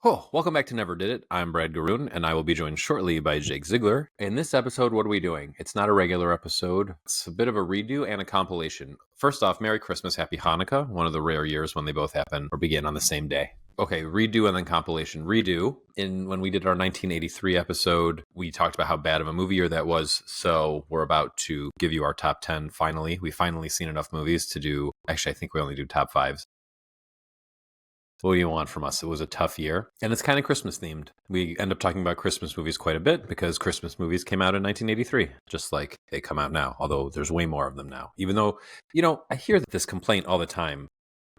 Oh, welcome back to Never Did It. I'm Brad Garoon, and I will be joined shortly by Jake Ziegler. In this episode, what are we doing? It's not a regular episode. It's a bit of a redo and a compilation. First off, Merry Christmas, Happy Hanukkah, one of the rare years when they both happen or begin on the same day. Okay, redo and then compilation. Redo, when we did our 1983 episode, we talked about how bad of a movie year that was, so we're about to give you our top 10 finally. We've finally seen enough movies to do, actually, I think we only do top 5s. What do you want from us? It was a tough year, and it's kind of Christmas themed. We end up talking about Christmas movies quite a bit because Christmas movies came out in 1983, just like they come out now, although there's way more of them now. Even though, I hear this complaint all the time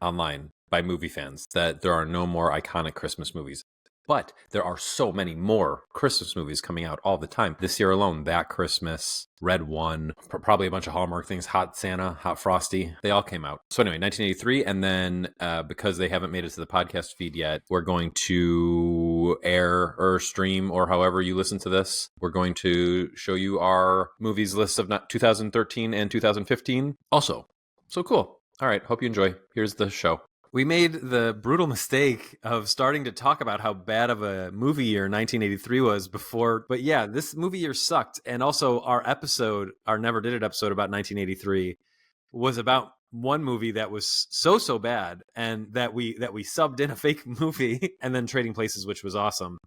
online by movie fans that there are no more iconic Christmas movies. But there are so many more Christmas movies coming out all the time. This year alone, That Christmas, Red One, probably a bunch of Hallmark things, Hot Santa, Hot Frosty, they all came out. So anyway, 1983, and then because they haven't made it to the podcast feed yet, we're going to air or stream, or however you listen to this, we're going to show you our movies list of 2013 and 2015 also. So cool. All right, hope you enjoy. Here's the show. We made the brutal mistake of starting to talk about how bad of a movie year 1983 was before. But yeah, this movie year sucked. And also our Never Did It episode about 1983 was about one movie that was so bad, and that we subbed in a fake movie and then Trading Places, which was awesome.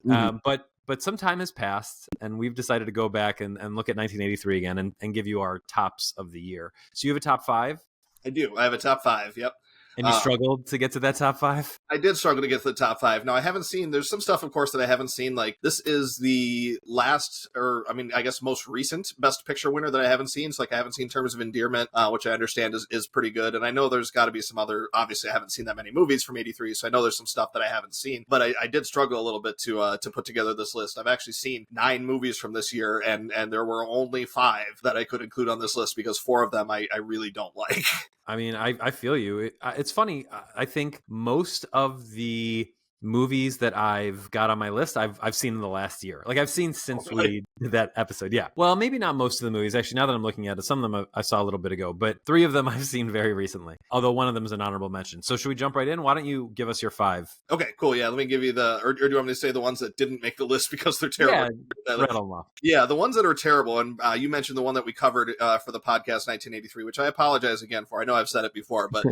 Mm-hmm. But some time has passed, and we've decided to go back and look at 1983 again and give you our tops of the year. So you have a top 5? I do. I have a top 5. Yep. And you struggled to get to that top 5? I did struggle to get to the top 5. Now, I haven't seen, there's some stuff, of course, that I haven't seen. Like, this is the last, I guess most recent Best Picture winner that I haven't seen. So, I haven't seen Terms of Endearment, which I understand is pretty good. And I know there's got to be some other, obviously, I haven't seen that many movies from 83. So, I know there's some stuff that I haven't seen. But I did struggle a little bit to put together this list. I've actually seen 9 movies from this year, and there were only 5 that I could include on this list because 4 of them I really don't like. I mean, I feel you. It's funny. I think most of the movies that I've got on my list, I've seen in the last year. Like, I've seen since we did that episode. Yeah. Well, maybe not most of the movies. Actually, now that I'm looking at it, some of them I saw a little bit ago, but 3 of them I've seen very recently, although one of them is an honorable mention. So should we jump right in? Why don't you give us your 5? Okay, cool. Yeah, let me give you or do you want me to say the ones that didn't make the list because they're terrible? Yeah, rattle them off. Yeah, the ones that are terrible, and you mentioned the one that we covered for the podcast 1983, which I apologize again for. I know I've said it before, but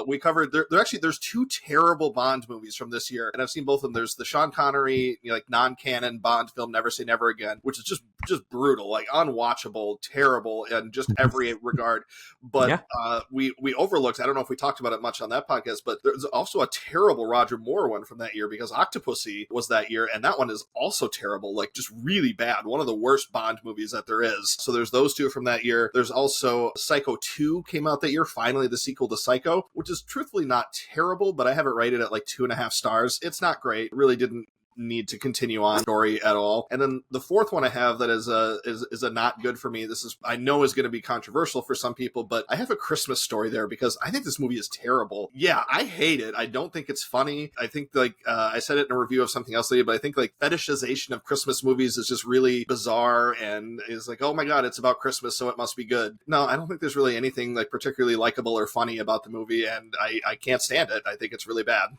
we covered, there's 2 terrible Bond movies from this year, and I've seen both of them. There's the Sean Connery, non-canon Bond film, Never Say Never Again, which is just brutal, unwatchable, terrible in just every regard. But we overlooked, I don't know if we talked about it much on that podcast, but there's also a terrible Roger Moore one from that year because Octopussy was that year, and that one is also terrible, just really bad. One of the worst Bond movies that there is. So there's those 2 from that year. There's also Psycho 2 came out that year, finally the sequel to Psycho, which is truthfully not terrible, but I have it rated at 2.5 stars. It's not great. It really didn't need to continue on story at all. And then the 4th one I have that is a not good for me. This is, I know, is going to be controversial for some people, but I have A Christmas Story there because I think this movie is terrible. Yeah, I hate it. I don't think it's funny. I think I said it in a review of something else later, but I think fetishization of Christmas movies is just really bizarre and is oh my God, it's about Christmas, so it must be good. No, I don't think there's really anything particularly likable or funny about the movie, and I can't stand it. I think it's really bad.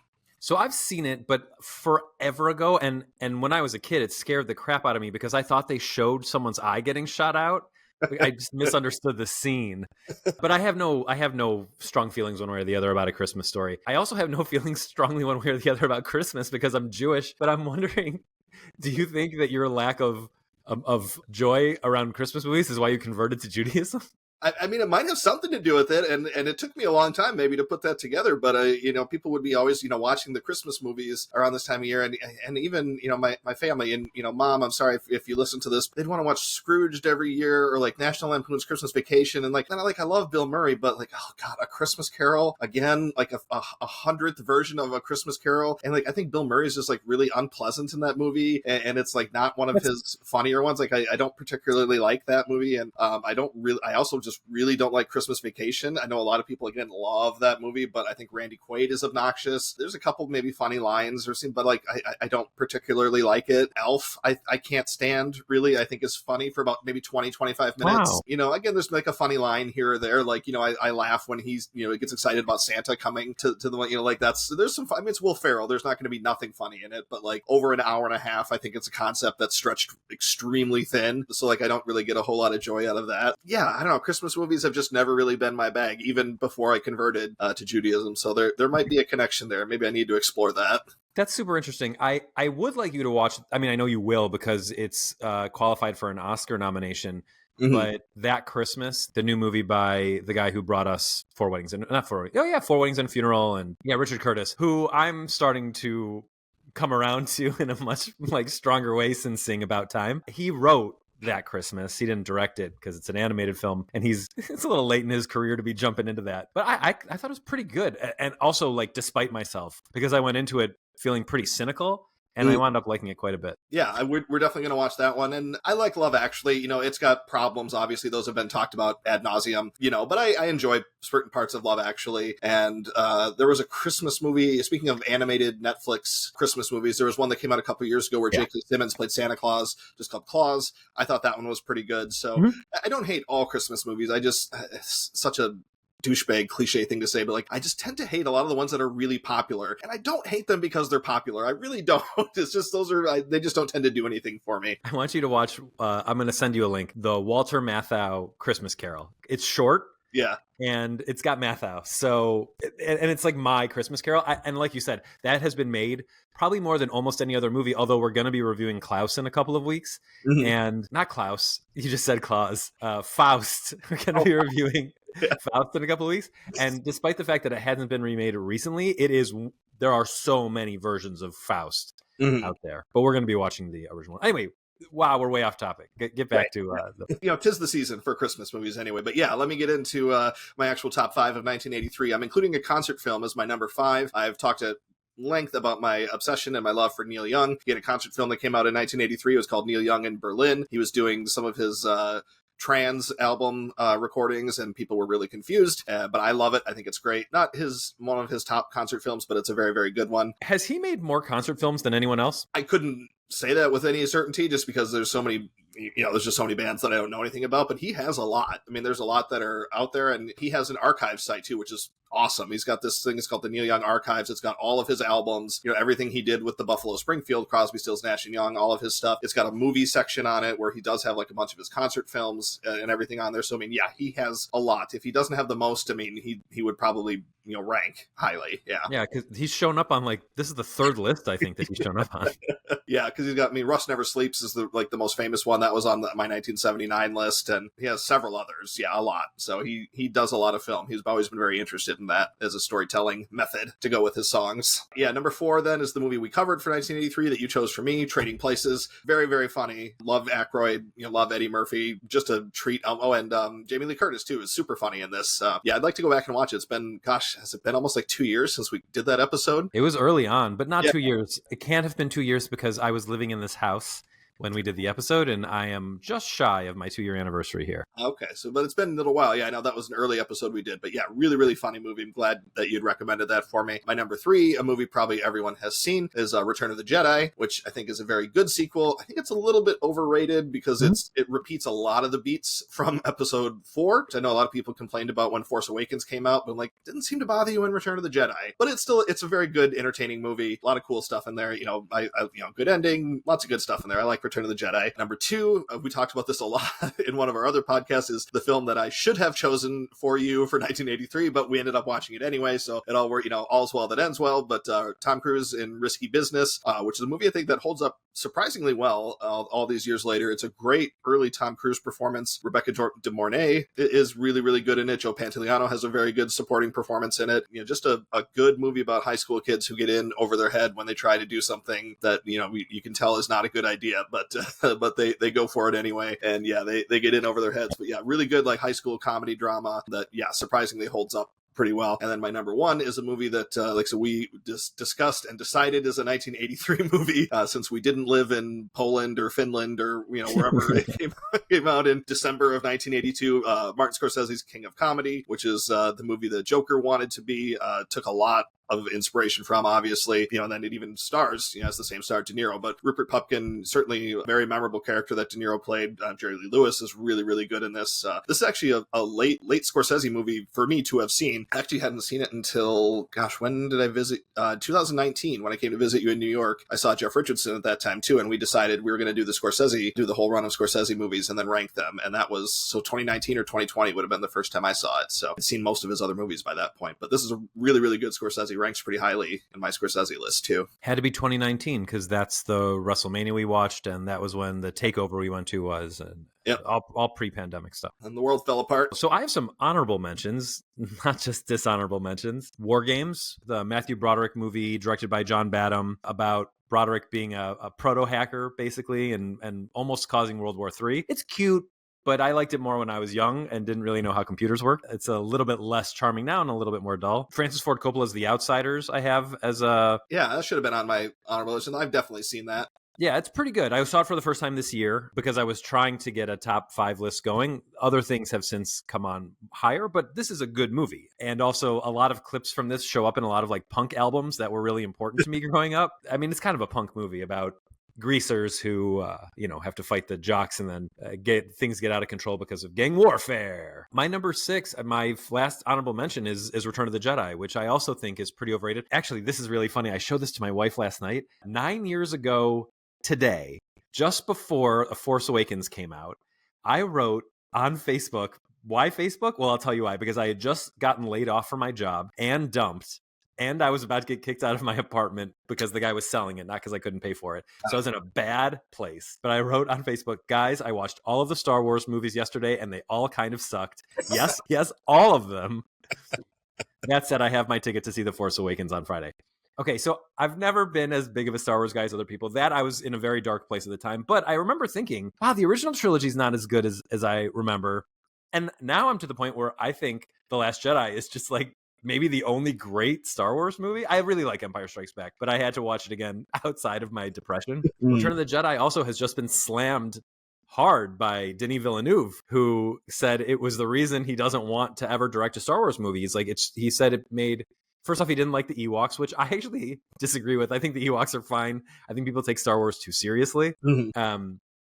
So I've seen it, but forever ago, and when I was a kid, it scared the crap out of me because I thought they showed someone's eye getting shot out. I just misunderstood the scene. But I have no strong feelings one way or the other about A Christmas Story. I also have no feelings strongly one way or the other about Christmas because I'm Jewish. But I'm wondering, do you think that your lack of joy around Christmas movies is why you converted to Judaism? I mean, it might have something to do with it, and it took me a long time maybe to put that together. But people would be always watching the Christmas movies around this time of year, and even my family and Mom, I'm sorry if you listen to this, they'd want to watch Scrooged every year or National Lampoon's Christmas Vacation, and I love Bill Murray, but oh God, A Christmas Carol again, a 100th version of A Christmas Carol, and I think Bill Murray is just really unpleasant in that movie, and it's not one of his funnier ones. I don't particularly like that movie, and I also just just really don't like Christmas Vacation. I know a lot of people, again, love that movie, but I think Randy Quaid is obnoxious. There's a couple maybe funny lines or something, but like I don't particularly like it. Elf, I can't stand, really. I think is funny for about maybe 20-25 minutes. Wow. You know, again, there's like a funny line here or there. Like, you know, I laugh when he's, you know, he gets excited about Santa coming to the one, you know, like there's some, I mean, it's Will Ferrell. There's not going to be nothing funny in it, but like over an hour and a half, I think it's a concept that's stretched extremely thin. So like, I don't really get a whole lot of joy out of that. Yeah, I don't know. Christmas movies have just never really been my bag, even before I converted to Judaism. So there might be a connection there. Maybe I need to explore that. That's super interesting. I would like you to watch, I mean, I know you will because it's qualified for an Oscar nomination. Mm-hmm. But That Christmas, the new movie by the guy who brought us Four Weddings and Four Weddings and a Funeral, and Richard Curtis, who I'm starting to come around to in a much like stronger way since seeing About Time. He wrote That Christmas. He didn't direct it because it's an animated film, and it's a little late in his career to be jumping into that. But I thought it was pretty good, and also like despite myself, because I went into it feeling pretty cynical. And I wound up liking it quite a bit. Yeah, we're definitely going to watch that one. And I like Love Actually. You know, it's got problems. Obviously, those have been talked about ad nauseum, you know, but I enjoy certain parts of Love Actually. And there was a Christmas movie. Speaking of animated Netflix Christmas movies, there was one that came out a couple years ago where J.K. Simmons played Santa Claus, just called Claus. I thought that one was pretty good. So I don't hate all Christmas movies. I just, it's such a douchebag cliche thing to say, but like I just tend to hate a lot of the ones that are really popular, and I don't hate them because they're popular. I really don't. It's just they just don't tend to do anything for me. I want you to watch, I'm going to send you a link, the Walter Matthau Christmas Carol. It's short. Yeah. And it's got Matthau. So, and it's like my Christmas Carol. And like you said, that has been made probably more than almost any other movie, although we're going to be reviewing Klaus in a couple of weeks. And not Klaus, you just said Claus. Faust. We're going to be reviewing Faust in a couple of weeks. And despite the fact that it hasn't been remade recently, there are so many versions of Faust out there. But we're going to be watching the original one. Anyway, wow, we're way off topic. Get back to you know, 'tis the season for Christmas movies anyway. But yeah, let me get into my actual top 5 of 1983. I'm including a concert film as my number 5. I've talked at length about my obsession and my love for Neil Young. He had a concert film that came out in 1983. It was called Neil Young in Berlin. He was doing some of his trans album recordings, and people were really confused, but I love it. I think it's great. Not one of his top concert films, but it's a very, very good one. Has he made more concert films than anyone else? I couldn't say that with any certainty, just because there's so many, you know, there's just so many bands that I don't know anything about, but he has a lot. I mean, there's a lot that are out there, and he has an archive site too, which is awesome. He's got this thing, it's called the Neil Young Archives. It's got all of his albums, you know, everything he did with the Buffalo Springfield, Crosby, Stills, Nash and Young, all of his stuff. It's got a movie section on it where he does have like a bunch of his concert films and everything on there. So I mean, yeah, he has a lot. If he doesn't have the most, I mean, he would probably, you know, rank highly. Yeah, because he's shown up on like, this is the third list I think that he's shown up on. Yeah, because he's got, I mean, Rust Never Sleeps is the most famous one that was on my 1979 list, and he has several others. Yeah, a lot. So he does a lot of film. He's always been very interested in that as a storytelling method to go with his songs. Yeah, number 4 then is the movie we covered for 1983 that you chose for me, Trading Places. Very, very funny. Love Aykroyd. You know, love Eddie Murphy. Just a treat. And Jamie Lee Curtis too is super funny in this. Yeah, I'd like to go back and watch it. It's been, gosh, has it been almost like 2 years since we did that episode? It was early on, but not 2 years. It can't have been 2 years because I was living in this house when we did the episode, and I am just shy of my 2-year anniversary here. Okay, but it's been a little while. Yeah, I know that was an early episode we did, but yeah, really, really funny movie. I'm glad that you'd recommended that for me. My number 3, a movie probably everyone has seen, is Return of the Jedi, which I think is a very good sequel. I think it's a little bit overrated because it repeats a lot of the beats from episode 4, which I know a lot of people complained about when Force Awakens came out, but like, didn't seem to bother you in Return of the Jedi. But it's a very good, entertaining movie. A lot of cool stuff in there. You know, good ending, lots of good stuff in there. I like Return of the Jedi. Number 2, we talked about this a lot in one of our other podcasts, is the film that I should have chosen for you for 1983, but we ended up watching it anyway, so it all worked, you know, all's well that ends well. But Tom Cruise in Risky Business, which is a movie I think that holds up surprisingly well all these years later. It's a great early Tom Cruise performance. Rebecca De Mornay is really, really good in it. Joe Pantoliano has a very good supporting performance in it. You know, just a good movie about high school kids who get in over their head when they try to do something that, you know, you can tell is not a good idea, but they go for it anyway, and yeah, they get in over their heads. But yeah, really good like high school comedy drama that, yeah, surprisingly holds up pretty well. And then my number one is a movie that, so we discussed and decided is a 1983 movie, since we didn't live in Poland or Finland or wherever it came out in December of 1982. Martin Scorsese's King of Comedy, which is the movie the Joker wanted to be, took a lot of inspiration from, obviously, and then it even stars, has the same star, De Niro, but Rupert Pupkin, certainly a very memorable character that De Niro played. Jerry Lee Lewis is really, really good in this. This is actually a late Scorsese movie for me to have seen. I actually hadn't seen it until, when did I visit? 2019, when I came to visit you in New York. I saw Jeff Richardson at that time too, and we decided we were going to do the whole run of Scorsese movies and then rank them. And that was, so 2019 or 2020 would have been the first time I saw it. So I'd seen most of his other movies by that point, but this is a really, really good Scorsese. Ranks pretty highly in my Scorsese list too. Had to be 2019 because that's the WrestleMania we watched, and that was when the takeover we went to was. Yep. All pre-pandemic stuff. And the world fell apart. So I have some honorable mentions, not just dishonorable mentions. War Games, the Matthew Broderick movie directed by John Badham about Broderick being a proto-hacker, basically, and almost causing World War III. It's cute, but I liked it more when I was young and didn't really know how computers work. It's a little bit less charming now and a little bit more dull. Francis Ford Coppola's The Outsiders I have as a... Yeah, that should have been on my honorable list, and I've definitely seen that. Yeah, it's pretty good. I saw it for the first time this year because I was trying to get a top 5 list going. Other things have since come on higher, but this is a good movie. And also a lot of clips from this show up in a lot of like punk albums that were really important to me growing up. I mean, it's kind of a punk movie about greasers who, have to fight the jocks and then things get out of control because of gang warfare. My number 6, my last honorable mention is Return of the Jedi, which I also think is pretty overrated. Actually, this is really funny. I showed this to my wife last night. 9 years ago today, just before A Force Awakens came out, I wrote on Facebook. Why Facebook? Well, I'll tell you why. Because I had just gotten laid off from my job and dumped, and I was about to get kicked out of my apartment because the guy was selling it, not because I couldn't pay for it. So I was in a bad place. But I wrote on Facebook, guys, I watched all of the Star Wars movies yesterday, and they all kind of sucked. Yes, all of them. That said, I have my ticket to see The Force Awakens on Friday. Okay, so I've never been as big of a Star Wars guy as other people. That I was in a very dark place at the time. But I remember thinking, wow, the original trilogy is not as good as I remember. And now I'm to the point where I think The Last Jedi is just like maybe the only great Star Wars movie. I really like Empire Strikes Back, but I had to watch it again outside of my depression. Return of the Jedi also has just been slammed hard by Denis Villeneuve, who said it was the reason he doesn't want to ever direct a Star Wars movie. He said it made... First off, he didn't like the Ewoks, which I actually disagree with. I think the Ewoks are fine. I think people take Star Wars too seriously. Mm-hmm.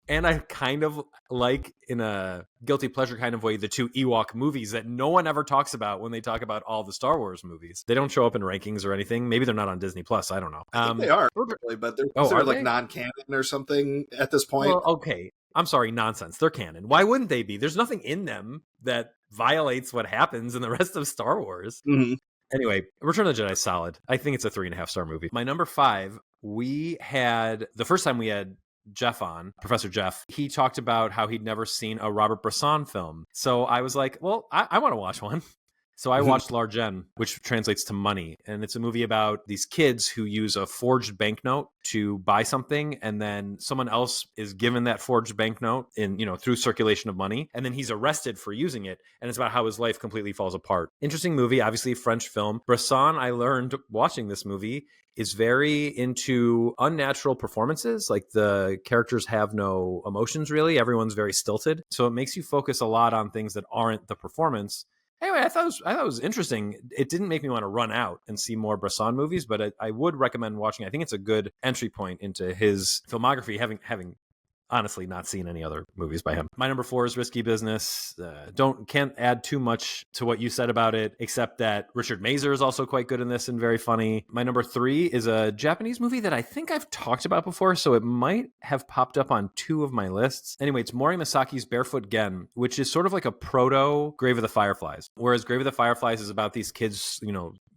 And I kind of like, in a guilty pleasure kind of way, the 2 Ewok movies that no one ever talks about when they talk about all the Star Wars movies. They don't show up in rankings or anything. Maybe they're not on Disney Plus. I don't know. I think they are, but they're considered like non-canon or something at this point. Well, okay. I'm sorry, nonsense. They're canon. Why wouldn't they be? There's nothing in them that violates what happens in the rest of Star Wars. Mm-hmm. Anyway, Return of the Jedi is solid. I think it's a 3.5-star movie. My number 5, the first time we had Jeff on, Professor Jeff, he talked about how he'd never seen a Robert Bresson film. So I was like, well, I want to watch one. So I watched L'Argent, which translates to money. And it's a movie about these kids who use a forged banknote to buy something. And then someone else is given that forged banknote through circulation of money. And then he's arrested for using it. And it's about how his life completely falls apart. Interesting movie, obviously a French film. Bresson, I learned watching this movie, is very into unnatural performances. Like the characters have no emotions really. Everyone's very stilted. So it makes you focus a lot on things that aren't the performance. Anyway, I thought it was interesting. It didn't make me want to run out and see more Bresson movies, but I would recommend watching. I think it's a good entry point into his filmography, having honestly not seen any other movies by him. My number 4 is Risky Business. Can't add too much to what you said about it, except that Richard Mazer is also quite good in this and very funny. My number 3 is a Japanese movie that I think I've talked about before, so it might have popped up on 2 of my lists. Anyway, it's Mori Masaki's Barefoot Gen, which is sort of like a proto Grave of the Fireflies, whereas Grave of the Fireflies is about these kids,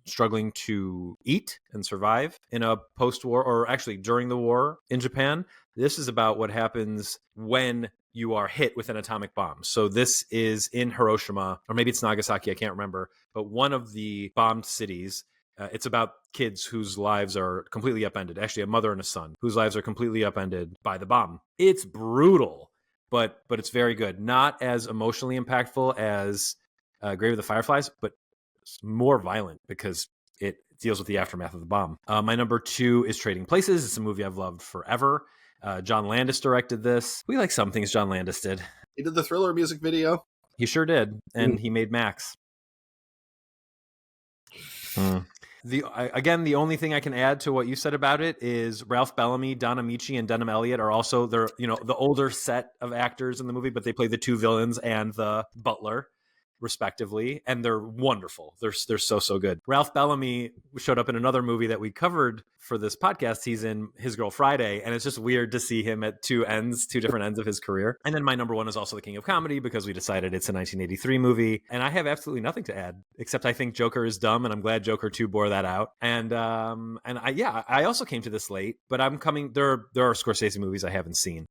struggling to eat and survive in a post-war, or actually during the war in Japan. This is about what happens when you are hit with an atomic bomb. So this is in Hiroshima, or maybe it's Nagasaki, I can't remember, but one of the bombed cities. It's about kids whose lives are completely upended. Actually, a mother and a son whose lives are completely upended by the bomb. It's brutal, but it's very good. Not as emotionally impactful as Grave of the Fireflies, but more violent because it deals with the aftermath of the bomb. My number 2 is Trading Places. It's a movie I've loved forever. John Landis directed this. We like some things John Landis did. He did the Thriller music video. He sure did, and he made Max. The only thing I can add to what you said about it is Ralph Bellamy, Don Amici, and Denham Elliott are also the older set of actors in the movie, but they play the 2 villains and the butler, respectively, and they're wonderful. They're so good. Ralph Bellamy showed up in another movie that we covered for this podcast. He's in His Girl Friday, and it's just weird to see him at two different ends of his career. And then my number 1 is also The King of Comedy, because we decided it's a 1983 movie, and I have absolutely nothing to add except I think Joker is dumb, and I'm glad Joker 2 bore that out. And I also came to this late, but I'm coming. There are Scorsese movies I haven't seen.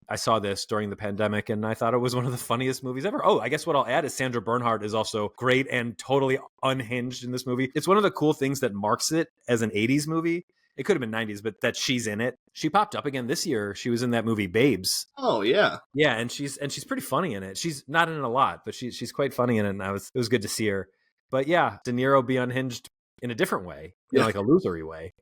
I saw this during the pandemic, and I thought it was one of the funniest movies ever. Oh, I guess what I'll add is Sandra Bernhard is also great and totally unhinged in this movie. It's one of the cool things that marks it as an 80s movie. It could have been 90s, but that she's in it. She popped up again this year. She was in that movie Babes. Oh, yeah. Yeah, and she's pretty funny in it. She's not in it a lot, but she's quite funny in it, and it was good to see her. But yeah, De Niro be unhinged in a different way, like a losery way.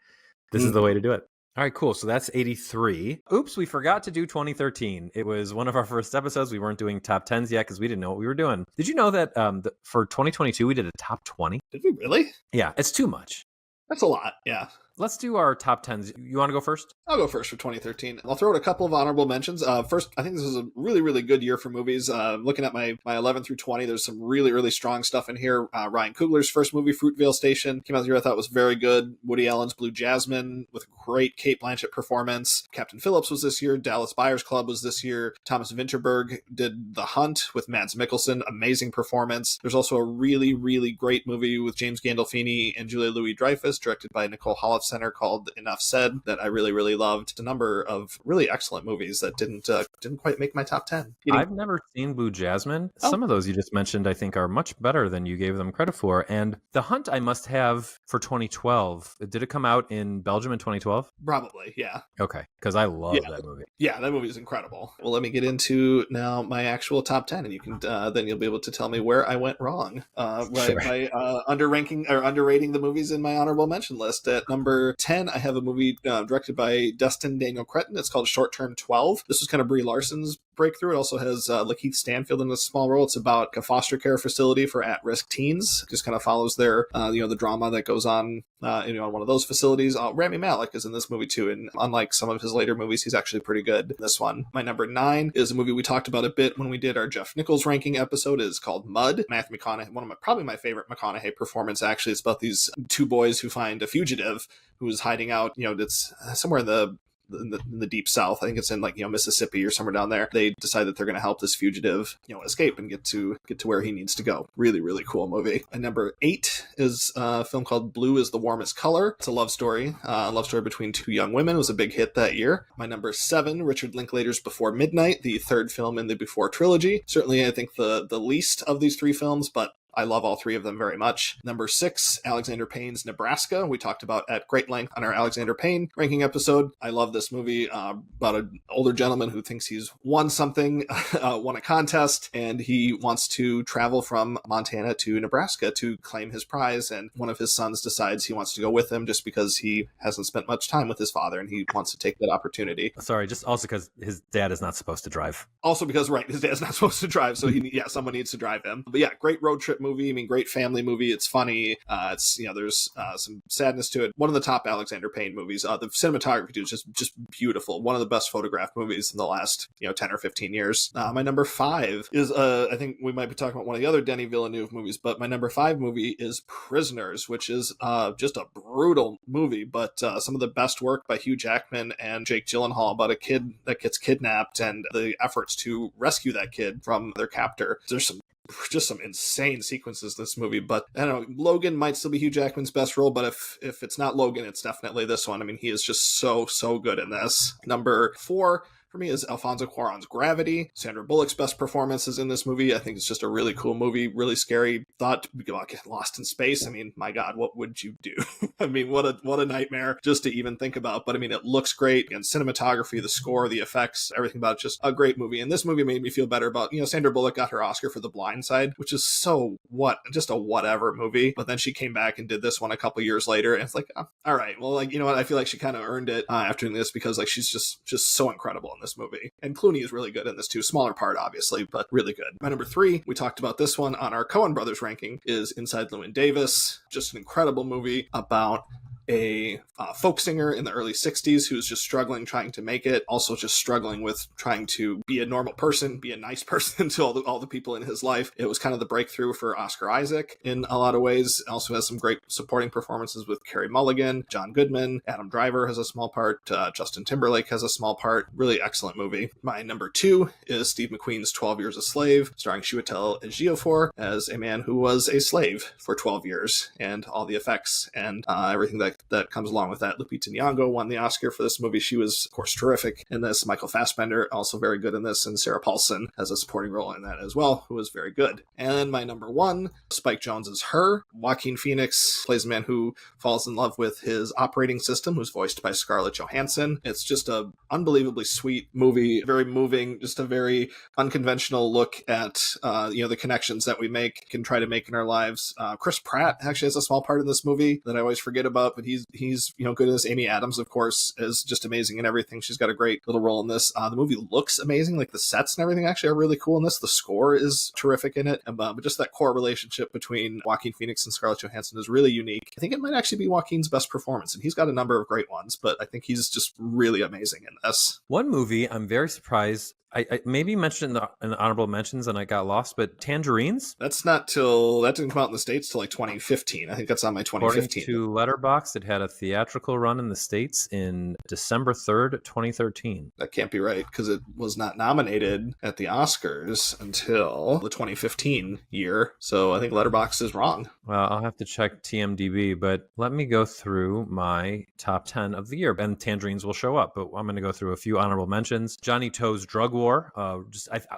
This is the way to do it. All right, cool. So that's 83. Oops, we forgot to do 2013. It was one of our first episodes. We weren't doing top 10s yet because we didn't know what we were doing. Did you know that for 2022, we did a top 20? Did we really? Yeah, it's too much. That's a lot, yeah. Let's do our top 10s. You want to go first? I'll go first for 2013. I'll throw out a couple of honorable mentions. First, I think this was a really, really good year for movies. Looking at my 11 through 20, there's some really, really strong stuff in here. Ryan Coogler's first movie, Fruitvale Station, came out the year I thought was very good. Woody Allen's Blue Jasmine with a great Cate Blanchett performance. Captain Phillips was this year. Dallas Buyers Club was this year. Thomas Vinterberg did The Hunt with Mads Mikkelsen. Amazing performance. There's also a really, really great movie with James Gandolfini and Julia Louis-Dreyfus, directed by Nicole Holofcener, called Enough Said, that I really, really loved. A number of really excellent movies that didn't quite make my top 10. I've never seen Blue Jasmine. Some of those you just mentioned, I think, are much better than you gave them credit for. And The Hunt I must have for 2012. Did it come out in Belgium in 2012? Probably, yeah. Okay, because I love that movie. Yeah, that movie is incredible. Well, let me get into now my actual top 10, and you can then you'll be able to tell me where I went wrong by underrating the movies in my honorable mention list. At number 10, I have a movie directed by Dustin Daniel Cretton. It's called Short Term 12. This was kind of Brie Larson's breakthrough. It also has Lakeith Stanfield in a small role. It's about a foster care facility for at-risk teens. It just kind of follows their, the drama that goes on, in one of those facilities. Rami Malek is in this movie too, and unlike some of his later movies, he's actually pretty good in this one. My number 9 is a movie we talked about a bit when we did our Jeff Nichols ranking episode. It's called Mud. Matthew McConaughey, probably my favorite McConaughey performance, actually. It's about these 2 boys who find a fugitive who is hiding out, it's somewhere in the deep south. I think it's in Mississippi or somewhere down there. They decide that they're going to help this fugitive escape and get to where he needs to go. Really, really cool movie. And number 8 is a film called Blue is the Warmest Color. It's a love story between 2 young women. It was a big hit that year. My number 7, Richard Linklater's Before Midnight, the 3rd film in the Before trilogy. Certainly I think the least of these 3 films, but I love all 3 of them very much. Number 6, Alexander Payne's Nebraska. We talked about at great length on our Alexander Payne ranking episode. I love this movie about an older gentleman who thinks he's won something, won a contest, and he wants to travel from Montana to Nebraska to claim his prize. And one of his sons decides he wants to go with him just because he hasn't spent much time with his father and he wants to take that opportunity. Sorry, just also because his dad is not supposed to drive. Also because, right, his dad's not supposed to drive, so someone needs to drive him. But yeah, great road trip movie. I mean, great family movie. It's funny. There's some sadness to it. One of the top Alexander Payne movies. The cinematography is just beautiful. One of the best photographed movies in the last 10 or 15 years. My number 5 is I think we might be talking about one of the other Denis Villeneuve movies, but my number 5 movie is Prisoners, which is just a brutal movie, but some of the best work by Hugh Jackman and Jake Gyllenhaal about a kid that gets kidnapped and the efforts to rescue that kid from their captor. There's some insane sequences in this movie, but I don't know, Logan might still be Hugh Jackman's best role, but if it's not Logan, it's definitely this one. I mean, he is just so good in this. Number 4, for me is Alfonso Cuarón's Gravity. Sandra Bullock's best performance is in this movie. I think it's just a really cool movie, really scary. Thought get lost in space. I mean, my God, what would you do? I mean, what a nightmare just to even think about. But I mean, it looks great. And cinematography, the score, the effects, everything about it, just a great movie. And this movie made me feel better about, Sandra Bullock got her Oscar for The Blind Side, which is just a whatever movie. But then she came back and did this one a couple years later. And it's like, oh, all right, well, like, you know what? I feel like she kind of earned it after this, because like she's just so incredible in this movie. And Clooney is really good in this too. Smaller part, obviously, but really good. My number 3, we talked about this one on our Coen Brothers ranking, is Inside Llewyn Davis. Just an incredible movie about a folk singer in the early 60s who's just struggling trying to make it, also just struggling with trying to be a normal person, be a nice person to all the people in his life. It was kind of the breakthrough for Oscar Isaac in a lot of ways. It also has some great supporting performances with Carey Mulligan, John Goodman, Adam Driver has a small part, Justin Timberlake has a small part. Really excellent movie. My number 2 is Steve McQueen's 12 Years a Slave, starring Chiwetel Ejiofor as a man who was a slave for 12 years, and all the effects and everything that comes along with that. Lupita Nyong'o won the Oscar for this movie. She was, of course, terrific in this. Michael Fassbender, also very good in this, and Sarah Paulson has a supporting role in that as well, who was very good. And my number 1, Spike Jonze's Her. Joaquin Phoenix plays a man who falls in love with his operating system, who's voiced by Scarlett Johansson. It's just a unbelievably sweet movie, very moving, just a very unconventional look at the connections that we can try to make in our lives. Chris Pratt actually has a small part in this movie that I always forget about, but he's good in this. Amy Adams, of course, is just amazing in everything. She's got a great little role in this. The movie looks amazing. Like the sets and everything actually are really cool in this. The score is terrific in it. But just that core relationship between Joaquin Phoenix and Scarlett Johansson is really unique. I think it might actually be Joaquin's best performance, and he's got a number of great ones, but I think he's just really amazing in this. One movie I'm very surprised I maybe mentioned in the honorable mentions and I got lost, but Tangerines? That didn't come out in the States till like 2015. I think that's on my 2015. According to Letterboxd, it had a theatrical run in the States in December 3rd, 2013. That can't be right, because it was not nominated at the Oscars until the 2015 year. So I think Letterboxd is wrong. Well, I'll have to check TMDb, but let me go through my top 10 of the year, and Tangerines will show up, but I'm going to go through a few honorable mentions. Johnny To's Drug War.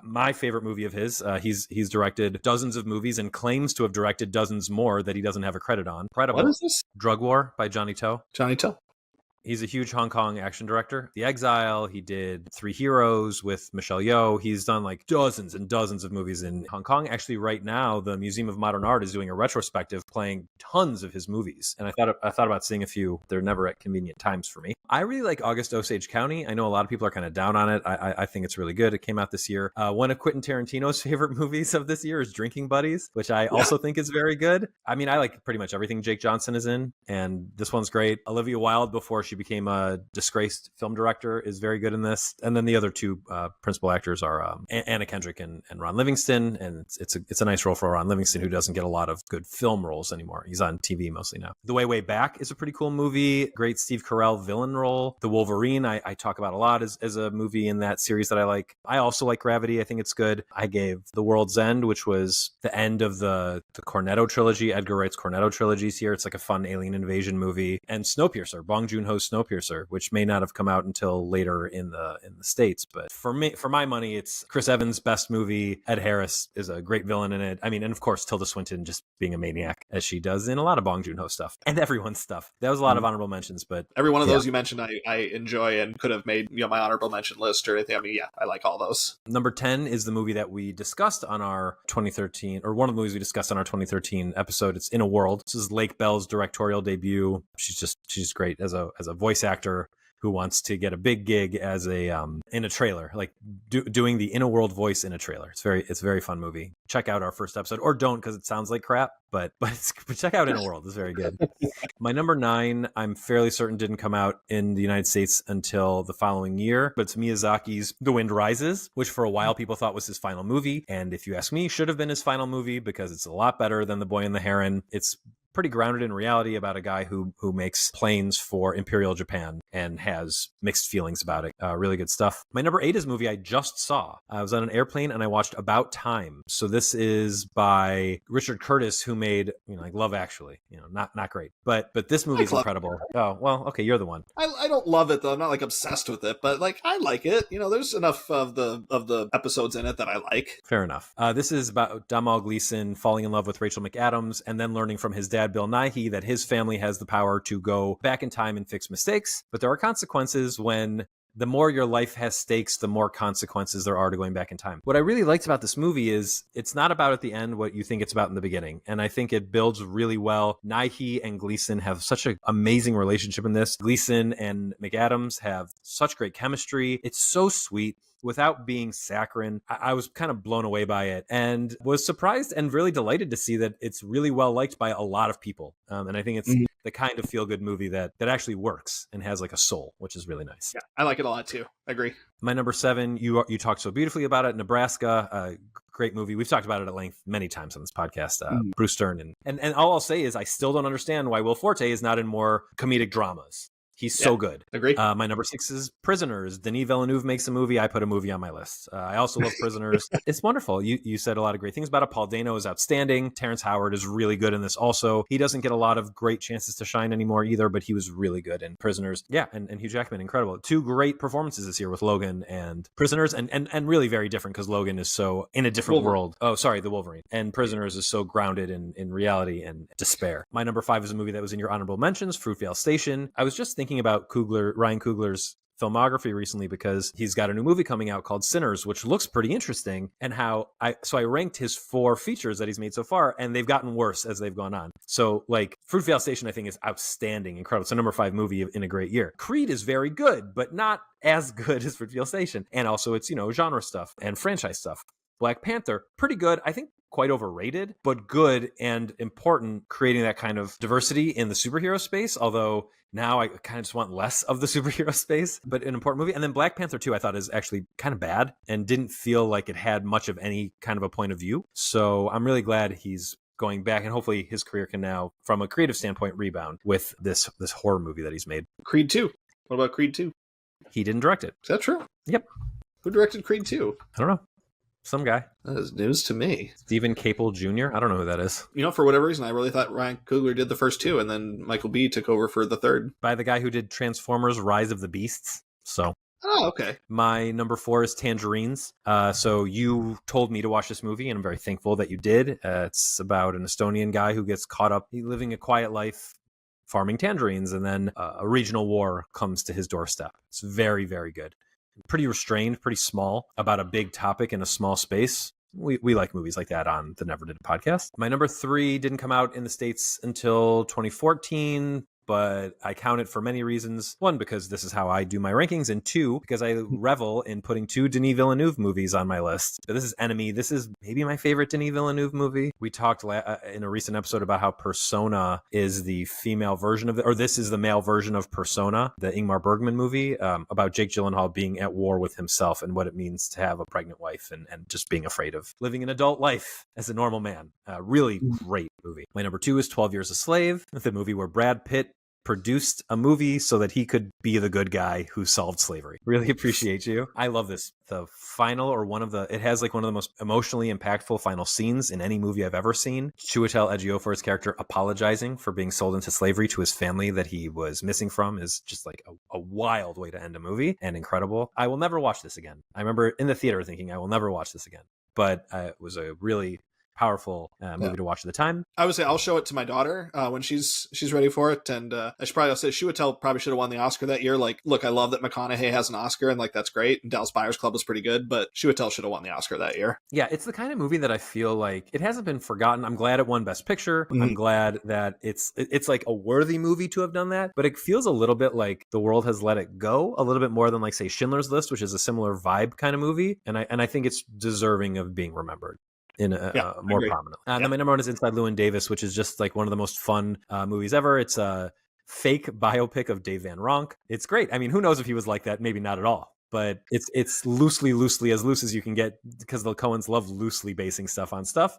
My favorite movie of his. He's directed dozens of movies and claims to have directed dozens more that he doesn't have a credit on. Incredible. What is this? Drug War by Johnny To. Johnny To. He's a huge Hong Kong action director. The Exile, he did Three Heroes with Michelle Yeoh. He's done like dozens and dozens of movies in Hong Kong. Actually, right now, the Museum of Modern Art is doing a retrospective playing tons of his movies. And I thought about seeing a few. They're never at convenient times for me. I really like August Osage County. I know a lot of people are kind of down on it. I think it's really good. It came out this year. One of Quentin Tarantino's favorite movies of this year is Drinking Buddies, which I also think is very good. I mean, I like pretty much everything Jake Johnson is in, and this one's great. Olivia Wilde, before she became a disgraced film director, is very good in this. And then the other two principal actors are Anna Kendrick and Ron Livingston. And it's a nice role for Ron Livingston, who doesn't get a lot of good film roles anymore. He's on TV mostly now. The Way Back is a pretty cool movie. Great Steve Carell villain role. The Wolverine, I talk about a lot as a movie in that series that I like. I also like Gravity. I think it's good. I gave The World's End, which was the end of the Cornetto trilogy, Edgar Wright's Cornetto trilogies here. It's like a fun alien invasion movie. And Snowpiercer, Bong Joon-ho's Snowpiercer, which may not have come out until later in the States. But for my money, it's Chris Evans' best movie. Ed Harris is a great villain in it. I mean, and of course, Tilda Swinton just being a maniac, as she does in a lot of Bong Joon-ho stuff and everyone's stuff. That was a lot of honorable mentions, but every one of those you mentioned, I enjoy and could have made my honorable mention list or anything. I mean, yeah, I like all those. Number 10 is the movie that we discussed on our 2013, or one of the movies we discussed on our 2013 episode. It's In a World. This is Lake Bell's directorial debut. She's great as a voice actor who wants to get a big gig as a in a trailer, like doing the In a World voice in a trailer. It's a very fun movie. Check out our first episode, or don't, because it sounds like crap. But check out In a World. It's very good. My number 9, I'm fairly certain didn't come out in the United States until the following year, but it's Miyazaki's The Wind Rises, which for a while people thought was his final movie, and if you ask me, should have been his final movie because it's a lot better than The Boy and the Heron. It's pretty grounded in reality about a guy who makes planes for Imperial Japan and has mixed feelings about it. Really good stuff. My number 8 is a movie I just saw. I was on an airplane and I watched About Time. So this is by Richard Curtis, who made like Love Actually. Not great, but this movie is incredible. Oh well, okay, you're the one. I don't love it though. I'm not like obsessed with it, but like I like it. There's enough of the episodes in it that I like. Fair enough. This is about Domhnall Gleeson falling in love with Rachel McAdams and then learning from his dad, Bill Nighy, that his family has the power to go back in time and fix mistakes. But there are consequences when the more your life has stakes, the more consequences there are to going back in time. What I really liked about this movie is it's not about at the end what you think it's about in the beginning. And I think it builds really well. Nighy and Gleeson have such an amazing relationship in this. Gleeson and McAdams have such great chemistry. It's so sweet. Without being saccharine, I was kind of blown away by it and was surprised and really delighted to see that it's really well liked by a lot of people. And I think it's the kind of feel-good movie that actually works and has like a soul, which is really nice. Yeah, I like it a lot too. I agree. My number 7, you talked so beautifully about it, Nebraska. Great movie. We've talked about it at length many times on this podcast. Bruce Stern. And all I'll say is I still don't understand why Will Forte is not in more comedic dramas. He's so good. Agree. My number 6 is Prisoners. Denis Villeneuve makes a movie. I put a movie on my list. I also love Prisoners. It's wonderful. You said a lot of great things about it. Paul Dano is outstanding. Terrence Howard is really good in this also. He doesn't get a lot of great chances to shine anymore either, but he was really good in Prisoners. Yeah, and Hugh Jackman, incredible. 2 great performances this year with Logan and Prisoners, and really very different because Logan is so in a different world. Oh, sorry, the Wolverine. And Prisoners is so grounded in reality and despair. My number 5 is a movie that was in your honorable mentions, Fruitvale Station. I was just thinking about Ryan Coogler's filmography recently because he's got a new movie coming out called Sinners, which looks pretty interesting, and I ranked his 4 features that he's made so far, and they've gotten worse as they've gone on. So like Fruitvale Station I think is outstanding, incredible. It's a number 5 movie in a great year. Creed is very good, but not as good as Fruitvale Station, and also it's genre stuff and franchise stuff. Black Panther, pretty good. I think quite overrated, but good and important, creating that kind of diversity in the superhero space. Although now I kind of just want less of the superhero space, but an important movie. And then Black Panther 2, I thought is actually kind of bad and didn't feel like it had much of any kind of a point of view. So I'm really glad he's going back, and hopefully his career can now, from a creative standpoint, rebound with this horror movie that he's made. Creed 2. What about Creed 2? He didn't direct it. Is that true? Yep. Who directed Creed 2? I don't know. Some guy. That is news to me. Stephen Capel Jr.? I don't know who that is. For whatever reason, I really thought Ryan Coogler did the first 2, and then Michael B. took over for the third. By the guy who did Transformers Rise of the Beasts. So. Oh, okay. My number 4 is Tangerines. So you told me to watch this movie, and I'm very thankful that you did. It's about an Estonian guy who gets caught up living a quiet life farming tangerines, and then a regional war comes to his doorstep. It's very, very good. Pretty restrained, pretty small, about a big topic in a small space. We like movies like that on the Never Did podcast. My number 3 didn't come out in the States until 2014, but I count it for many reasons. 1, because this is how I do my rankings, and 2, because I revel in putting 2 Denis Villeneuve movies on my list. So this is Enemy. This is maybe my favorite Denis Villeneuve movie. We talked in a recent episode about how Persona is the female version of this is the male version of Persona, the Ingmar Bergman movie, about Jake Gyllenhaal being at war with himself and what it means to have a pregnant wife and just being afraid of living an adult life as a normal man. Really great movie. My number 2 is 12 Years a Slave, the movie where Brad Pitt produced a movie so that he could be the good guy who solved slavery. Really appreciate you. I love this. The final, or it has like one of the most emotionally impactful final scenes in any movie I've ever seen. Chiwetel Ejiofor's character apologizing for being sold into slavery to his family that he was missing from is just like a wild way to end a movie, and incredible. I will never watch this again. I remember in the theater thinking I will never watch this again, but it was a really powerful movie to watch at the time. I would say I'll show it to my daughter when she's ready for it, and I should probably say Chiwetel probably should have won the Oscar that year. Like, look, I love that McConaughey has an Oscar, and like that's great. And Dallas Buyers Club was pretty good, but Chiwetel should have won the Oscar that year. Yeah, it's the kind of movie that I feel like it hasn't been forgotten. I'm glad it won Best Picture. I'm glad that it's like a worthy movie to have done that, but it feels a little bit like the world has let it go a little bit more than like say Schindler's List, which is a similar vibe kind of movie, and I think it's deserving of being remembered in more prominently. And then my number 1 is Inside Llewyn Davis, which is just like one of the most fun movies ever. It's a fake biopic of Dave Van Ronk. It's great. I mean, who knows if he was like that? Maybe not at all. but it's loosely as loose as you can get because the Coens love loosely basing stuff on stuff.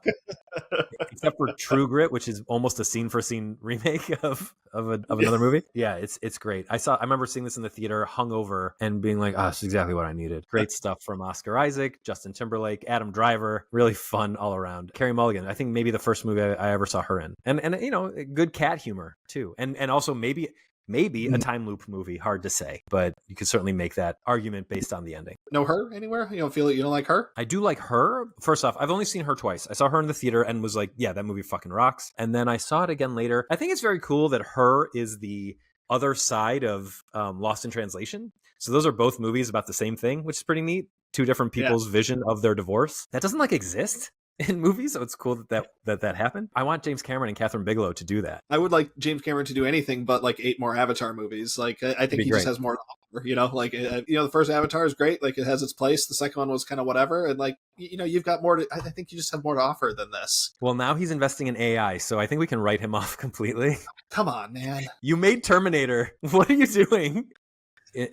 Except for True Grit, which is almost a scene for scene remake of another movie. Yeah, it's great. I remember seeing this in the theater, hungover, and being like, "Oh, this is exactly what I needed." Great stuff from Oscar Isaac, Justin Timberlake, Adam Driver. Really fun all around. Carey Mulligan. I think maybe the first movie I ever saw her in, and you know, good cat humor too, and also maybe a time loop movie. Hard to say, but you could certainly make that argument based on the ending. Know her anywhere? You don't feel it? You don't like her? I do like her. First off, I've only seen her twice. I saw her in the theater and was like, yeah, that movie fucking rocks. And then I saw it again later. I think it's very cool that her is the other side of Lost in Translation. So those are both movies about the same thing, which is pretty neat. Two different people's vision of their divorce. That doesn't like exist in movies, so it's cool that happened. I want James Cameron and Catherine Bigelow to do that. I would like James Cameron to do anything but like 8 more Avatar movies. Like I think he just has more to offer, you know, like the first Avatar is great, like it has its place. The second one was kind of whatever, and like you've got more to. I think you just have more to offer than this. Well, now he's investing in AI, so I think we can write him off completely. Come on, man. You made Terminator. What are you doing?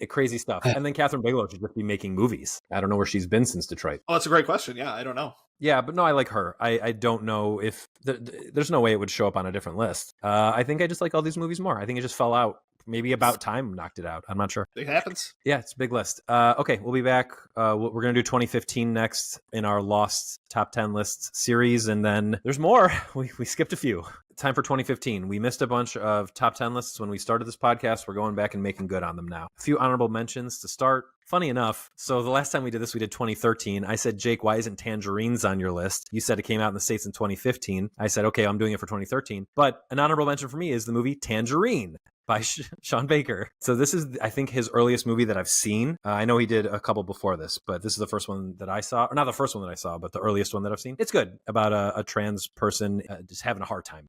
Crazy stuff. And then Catherine Bigelow should just be making movies. I don't know where she's been since Detroit. Oh, that's a great question. Yeah, I don't know. Yeah, but no, I like her. I don't know if there's no way it would show up on a different list. I think I just like all these movies more. I think it just fell out. Maybe About Time knocked it out. I'm not sure. It happens. Yeah, it's a big list. Okay, we'll be back. We're going to do 2015 next in our Lost Top 10 List series. And then there's more. We skipped a few. Time for 2015. We missed a bunch of top 10 lists when we started this podcast. We're going back and making good on them now. A few honorable mentions to start. Funny enough, so the last time we did this, we did 2013. I said, Jake, why isn't Tangerines on your list? You said it came out in the States in 2015. I said, okay, I'm doing it for 2013. But an honorable mention for me is the movie Tangerine by Sean Baker. So this is, I think, his earliest movie that I've seen. I know he did a couple before this, but this is the first one that I saw. Or not the first one that I saw, but the earliest one that I've seen. It's good. About a trans person just having a hard time.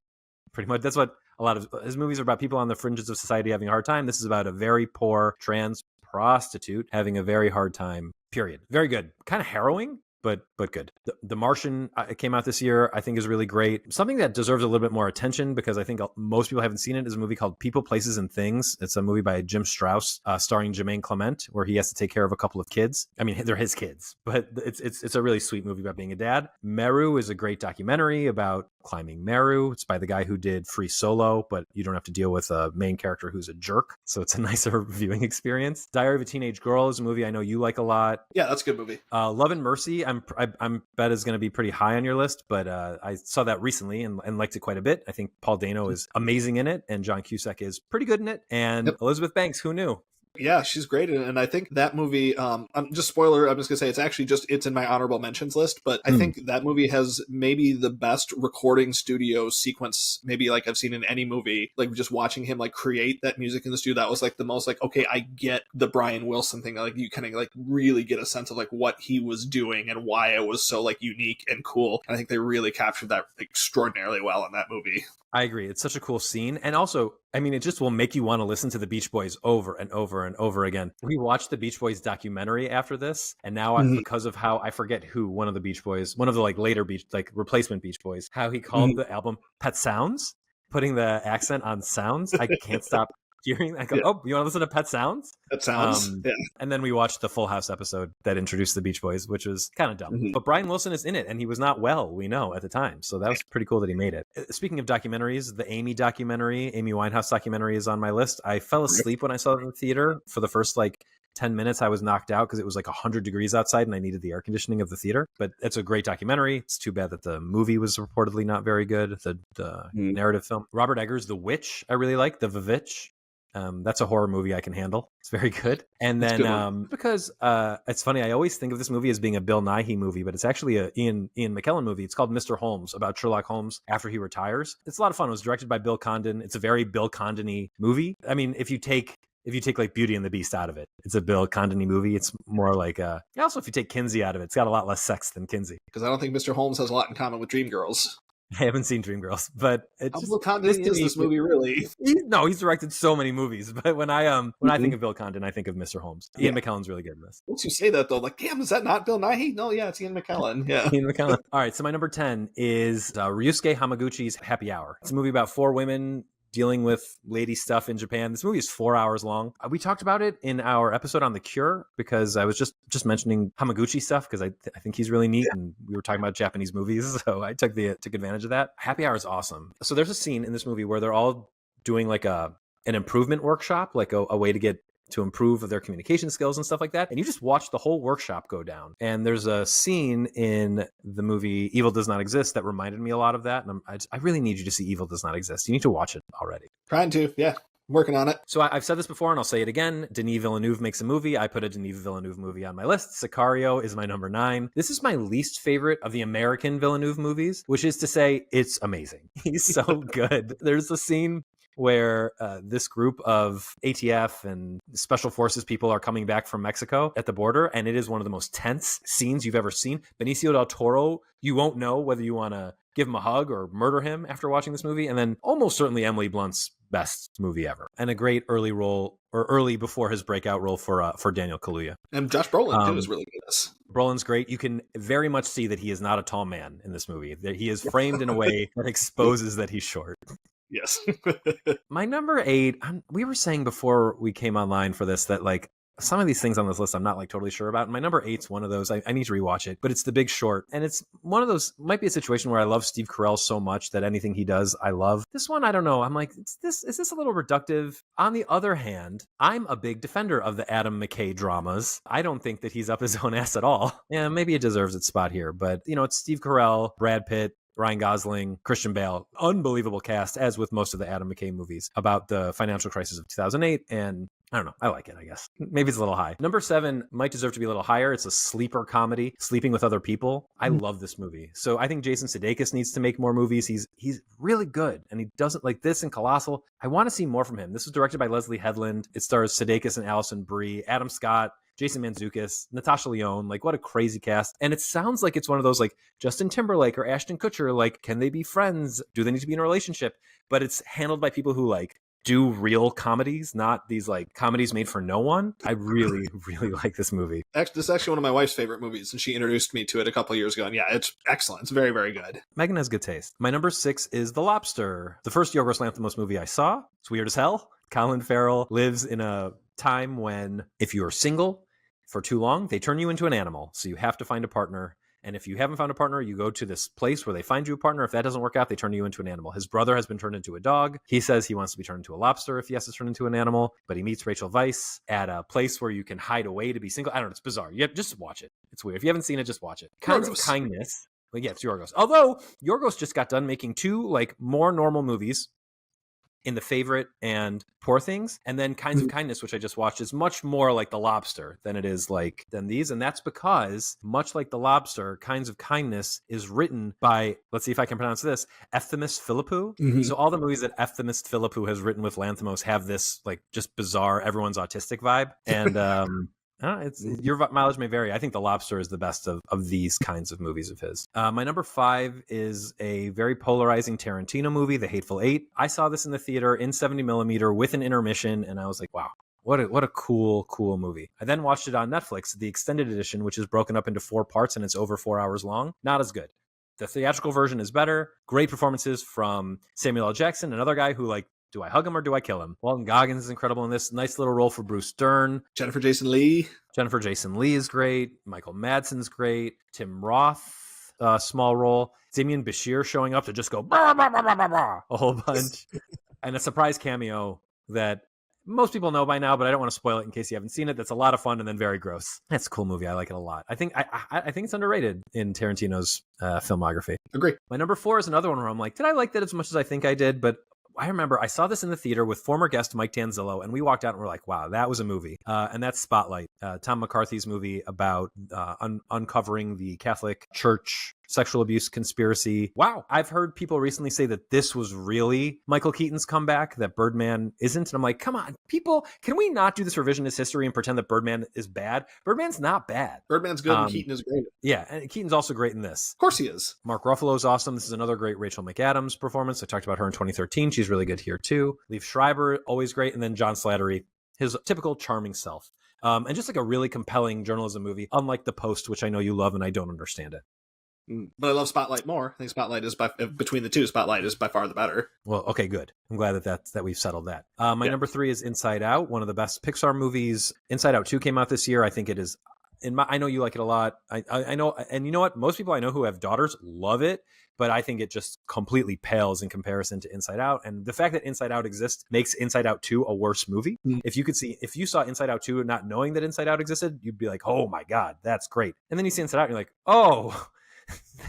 Pretty much. That's what a lot of his movies are about. People on the fringes of society having a hard time. This is about a very poor trans prostitute having a very hard time, period. Very good. Kind of harrowing, but good. The Martian came out this year, I think is really great. Something that deserves a little bit more attention because I think most people haven't seen it is a movie called People, Places, and Things. It's a movie by Jim Strauss starring Jermaine Clement where he has to take care of a couple of kids. I mean, they're his kids, but it's a really sweet movie about being a dad. Meru is a great documentary about climbing Meru. It's by the guy who did Free Solo, but you don't have to deal with a main character who's a jerk. So it's a nicer viewing experience. Diary of a Teenage Girl is a movie I know you like a lot. Yeah, that's a good movie. Love and Mercy, I'm bet is going to be pretty high on your list, but I saw that recently and liked it quite a bit. I think Paul Dano is amazing in it, and John Cusack is pretty good in it, and Elizabeth Banks, who knew? Yeah, she's great. And I think that movie, I'm just spoiler, I'm just going to say it's actually it's in my honorable mentions list, but I think that movie has maybe the best recording studio sequence, maybe like I've seen in any movie, like just watching him like create that music in the studio. That was like the most like, okay, I get the Brian Wilson thing. Like you kind of like really get a sense of like what he was doing and why it was so like unique and cool. And I think they really captured that extraordinarily well in that movie. I agree. It's such a cool scene. And also, I mean, it just will make you want to listen to the Beach Boys over and over and over again. We watched the Beach Boys documentary after this. And now because of how I forget who, one of the Beach Boys, one of the like later replacement Beach Boys, how he called the album Pet Sounds, putting the accent on sounds. I can't stop hearing that. I go, oh, you want to listen to Pet Sounds? Pet Sounds. Yeah. And then we watched the Full House episode that introduced the Beach Boys, which was kind of dumb. But Brian Wilson is in it, and he was not well, we know, at the time. So that was pretty cool that he made it. Speaking of documentaries, the Amy Winehouse documentary is on my list. I fell asleep when I saw it in the theater. For the first 10 minutes, I was knocked out because it was 100 degrees outside and I needed the air conditioning of the theater. But it's a great documentary. It's too bad that the movie was reportedly not very good, the narrative film. Robert Eggers' The Witch, I really like. The Vivitch. That's a horror movie I can handle. It's very good. And then because it's funny, I always think of this movie as being a Bill Nighy movie, but it's actually a Ian McKellen movie. It's called Mr. Holmes, about Sherlock Holmes after he retires. It's a lot of fun. It was directed by Bill Condon. It's a very Bill Condon-y movie. I mean, if you take like Beauty and the Beast out of it, it's a Bill Condon-y movie. It's more like also if you take Kinsey out of it, it's got a lot less sex than Kinsey. Because I don't think Mr. Holmes has a lot in common with Dreamgirls. I haven't seen Dreamgirls, but it's Bill Condon is this movie really? He's directed so many movies, but when I think of Bill Condon, I think of Mr. Holmes. Ian McKellen's really good in this. Once you say that though, like, damn, is that not Bill Nighy? No, yeah, it's Ian McKellen. Yeah, Ian McKellen. All right, so my number 10 is Ryusuke Hamaguchi's Happy Hour. It's a movie about 4 women dealing with lady stuff in Japan. This movie is 4 hours long. We talked about it in our episode on The Cure because I was just mentioning Hamaguchi stuff because I think he's really neat, and we were talking about Japanese movies, so I took advantage of that. Happy Hour is awesome. So there's a scene in this movie where they're all doing like an improvement workshop, like a way to improve their communication skills and stuff like that. And you just watch the whole workshop go down. And there's a scene in the movie Evil Does Not Exist that reminded me a lot of that. And I really need you to see Evil Does Not Exist. You need to watch it already. Trying to, yeah. Working on it. So I've said this before and I'll say it again. Denis Villeneuve makes a movie. I put a Denis Villeneuve movie on my list. Sicario is my number 9. This is my least favorite of the American Villeneuve movies, which is to say it's amazing. He's so good. There's a scene where this group of ATF and special forces people are coming back from Mexico at the border, and it is one of the most tense scenes you've ever seen. Benicio del Toro, you won't know whether you want to give him a hug or murder him after watching this movie. And then almost certainly Emily Blunt's best movie ever, and a great early before his breakout role for Daniel Kaluuya. And Josh Brolin too is really good at this. Brolin's great. You can very much see that he is not a tall man in this movie. That he is framed in a way that exposes that he's short. Yes. My number 8, we were saying before we came online for this that like some of these things on this list I'm not like totally sure about. And my number 8's one of those. I need to rewatch it, but it's The Big Short. And it's one of those, might be a situation where I love Steve Carell so much that anything he does, I love. This one, I don't know. I'm like, is this a little reductive? On the other hand, I'm a big defender of the Adam McKay dramas. I don't think that he's up his own ass at all. Yeah, maybe it deserves its spot here, but it's Steve Carell, Brad Pitt, Ryan Gosling, Christian Bale, unbelievable cast, as with most of the Adam McKay movies about the financial crisis of 2008. And I don't know. I like it, I guess. Maybe it's a little high. Number 7 might deserve to be a little higher. It's a sleeper comedy, Sleeping with Other People. I love this movie. So I think Jason Sudeikis needs to make more movies. He's really good. And he doesn't like this and Colossal. I want to see more from him. This was directed by Leslie Headland. It stars Sudeikis and Alison Brie, Adam Scott, Jason Mantzoukas, Natasha Lyonne. Like, what a crazy cast. And it sounds like it's one of those like Justin Timberlake or Ashton Kutcher, like, can they be friends? Do they need to be in a relationship? But it's handled by people who like do real comedies, not these like comedies made for no one. I really, really like this movie. This is actually one of my wife's favorite movies, and she introduced me to it a couple years ago. And yeah, it's excellent. It's very, very good. Megan has good taste. My number 6 is The Lobster, the first Yorgos Lanthimos movie I saw. It's weird as hell. Colin Farrell lives in a time when if you are single for too long, they turn you into an animal. So you have to find a partner. And if you haven't found a partner, you go to this place where they find you a partner. If that doesn't work out, they turn you into an animal. His brother has been turned into a dog. He says he wants to be turned into a lobster if he has to turn into an animal. But he meets Rachel Weisz at a place where you can hide away to be single. I don't know. It's bizarre. Just watch it. It's weird. If you haven't seen it, just watch it. Kinds of Kindness. Well, yeah, it's Yorgos. Although Yorgos just got done making 2 like more normal movies in The Favorite and Poor Things. And then Kinds of Kindness, which I just watched, is much more like The Lobster than it is than these. And that's because, much like The Lobster, Kinds of Kindness is written by, let's see if I can pronounce this, Efthimis Philippou. Mm-hmm. So all the movies that Efthimis Philippou has written with Lanthimos have this like just bizarre, everyone's autistic vibe. And your mileage may vary. I think The Lobster is the best of these kinds of movies of his. My number 5 is a very polarizing Tarantino movie, The Hateful Eight. I saw this in the theater in 70 millimeter with an intermission, and I was like, wow, what a cool movie. I then watched it on Netflix, the extended edition, which is broken up into 4 parts and it's over 4 hours long. Not as good. The theatrical version is better. Great performances from Samuel L. Jackson, another guy who like, do I hug him or do I kill him? Walton Goggins is incredible in this. Nice little role for Bruce Dern. Jennifer Jason Leigh is great. Michael Madsen's great. Tim Roth, small role. Damian Bashir showing up to just go bah, bah, bah, bah, bah, bah, a whole bunch. And a surprise cameo that most people know by now, but I don't want to spoil it in case you haven't seen it. That's a lot of fun and then very gross. That's a cool movie. I like it a lot. I think it's underrated in Tarantino's filmography. Agree. My number 4 is another one where I'm like, did I like that as much as I think I did? But I remember I saw this in the theater with former guest Mike Tanzillo, and we walked out and we're like, wow, that was a movie. And that's Spotlight, Tom McCarthy's movie about uncovering the Catholic Church sexual abuse conspiracy. Wow. I've heard people recently say that this was really Michael Keaton's comeback, that Birdman isn't. And I'm like, come on, people, can we not do this revisionist history and pretend that Birdman is bad? Birdman's not bad. Birdman's good and Keaton is great. Yeah, and Keaton's also great in this. Of course he is. Mark Ruffalo's awesome. This is another great Rachel McAdams performance. I talked about her in 2013. She's really good here too. Liev Schreiber, always great. And then John Slattery, his typical charming self. And just like a really compelling journalism movie, unlike The Post, which I know you love and I don't understand it. But I love Spotlight more. I think Spotlight is between the two. Spotlight is by far the better. Well, okay, good. I'm glad that we've settled that. My number 3 is Inside Out, one of the best Pixar movies. Inside Out 2 came out this year. I think it is. I know you like it a lot. I know, and you know what? Most people I know who have daughters love it, but I think it just completely pales in comparison to Inside Out. And the fact that Inside Out exists makes Inside Out 2 a worse movie. If you saw Inside Out 2 not knowing that Inside Out existed, you'd be like, oh my God, that's great. And then you see Inside Out and you're like, oh,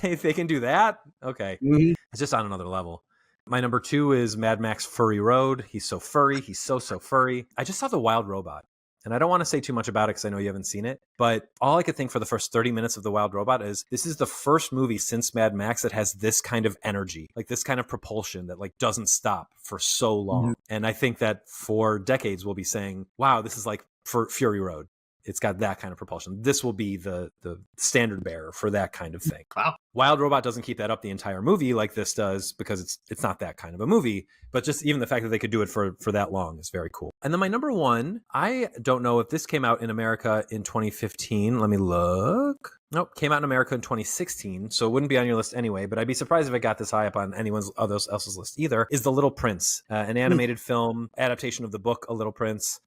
they can do that? Okay. It's just on another level. My number 2 is Mad Max Fury Road. He's so furry. He's so furry. I just saw The Wild Robot. And I don't want to say too much about it because I know you haven't seen it. But all I could think for the first 30 minutes of The Wild Robot is this is the first movie since Mad Max that has this kind of energy, like this kind of propulsion that like doesn't stop for so long. And I think that for decades we'll be saying, wow, this is like for Fury Road. It's got that kind of propulsion. This will be the standard bearer for that kind of thing. Wow. Wild Robot doesn't keep that up the entire movie like this does because it's not that kind of a movie. But just even the fact that they could do it for that long is very cool. And then my number 1, I don't know if this came out in America in 2015. Let me look. Nope, came out in America in 2016, so it wouldn't be on your list anyway, but I'd be surprised if it got this high up on anyone else's list either, is The Little Prince, an animated film adaptation of the book A Little Prince.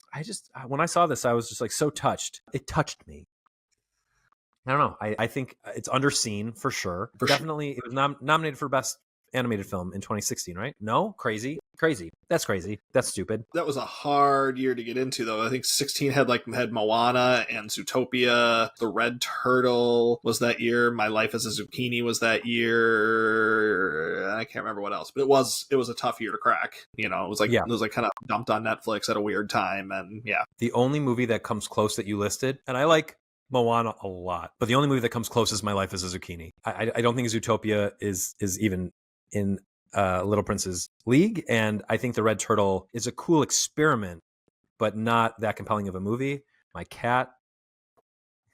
When I saw this, I was just like so touched. It touched me. I don't know. I think it's underseen for sure. Definitely, it was nominated for Best Animated Film in 2016, right? No? Crazy. That's crazy. That's stupid. That was a hard year to get into, though. I think 16 had Moana and Zootopia. The Red Turtle was that year. My Life as a Zucchini was that year. I can't remember what else, but it was a tough year to crack. You know, it was like kind of dumped on Netflix at a weird time, and yeah. The only movie that comes close that you listed, and I like Moana a lot, but the only movie that comes close is My Life as a Zucchini. I don't think Zootopia is even in Little Prince's league, and I think The Red Turtle is a cool experiment, but not that compelling of a movie. My cat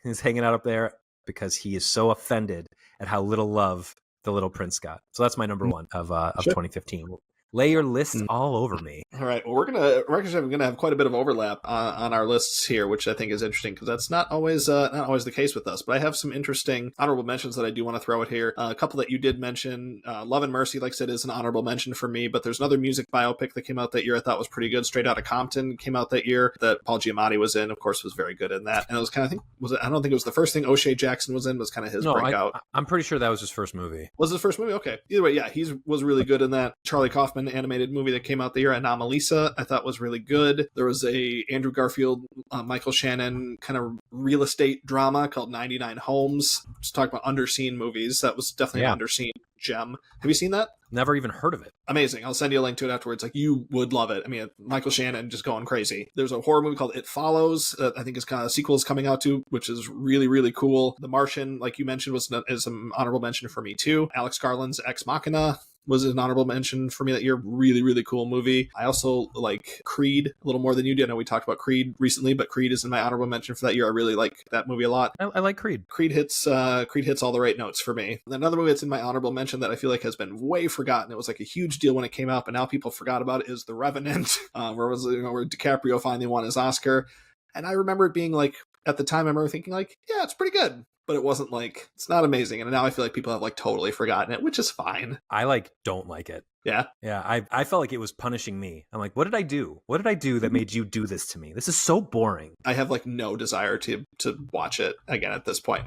is hanging out up there because he is so offended at how little love The Little Prince got. So that's my number 1 of 2015. Lay your list all over me. All right. Well, we're gonna have quite a bit of overlap on our lists here, which I think is interesting because that's not always the case with us. But I have some interesting honorable mentions that I do want to throw out here. A couple that you did mention, Love and Mercy, like I said, is an honorable mention for me. But there's another music biopic that came out that year I thought was pretty good. Straight Outta Compton came out that year that Paul Giamatti was in. Of course, was very good in that. And it was kind of I don't think it was the first thing O'Shea Jackson was in. It was kind of his breakout. I'm pretty sure that was his first movie. Was it his first movie? Okay. Either way, yeah, he was really good in that. Charlie Kaufman animated movie that came out the year, Anomalisa, I thought was really good. There was a Andrew Garfield, Michael Shannon kind of real estate drama called 99 Homes. Just talking about underseen movies. That was definitely an underseen gem. Have you seen that? Never even heard of it. Amazing. I'll send you a link to it afterwards. Like, you would love it. I mean, Michael Shannon just going crazy. There's a horror movie called It Follows that I think is kind of a sequel is coming out to, which is really, really cool. The Martian, like you mentioned, is an honorable mention for me too. Alex Garland's Ex Machina was an honorable mention for me that year. Really, really cool movie. I also like Creed a little more than you did. I know we talked about Creed recently, but Creed is in my honorable mention for that year. I really like that movie a lot. I like Creed. Creed hits all the right notes for me. And another movie that's in my honorable mention that I feel like has been way forgotten. It was like a huge deal when it came out, but now people forgot about it, is The Revenant, where DiCaprio finally won his Oscar. And I remember it being like, at the time, I remember thinking like, yeah, it's pretty good. But it wasn't like, it's not amazing. And now I feel like people have like totally forgotten it, which is fine. I don't like it. Yeah. Yeah. I felt like it was punishing me. I'm like, what did I do? What did I do that made you do this to me? This is so boring. I have like no desire to watch it again at this point.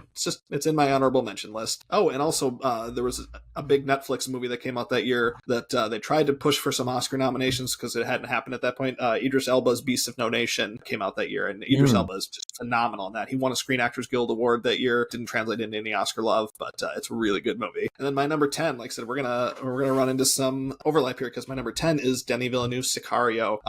It's in my honorable mention list. Oh, and also there was a big Netflix movie that came out that year that they tried to push for some Oscar nominations because it hadn't happened at that point. Idris Elba's Beasts of No Nation came out that year, and Idris Elba is just phenomenal in that. He won a Screen Actors Guild Award that year. Didn't translate into any Oscar love, but it's a really good movie. And then my number 10, like I said, we're gonna run into some overlap here because my number 10 is Denis Villeneuve's Sicario.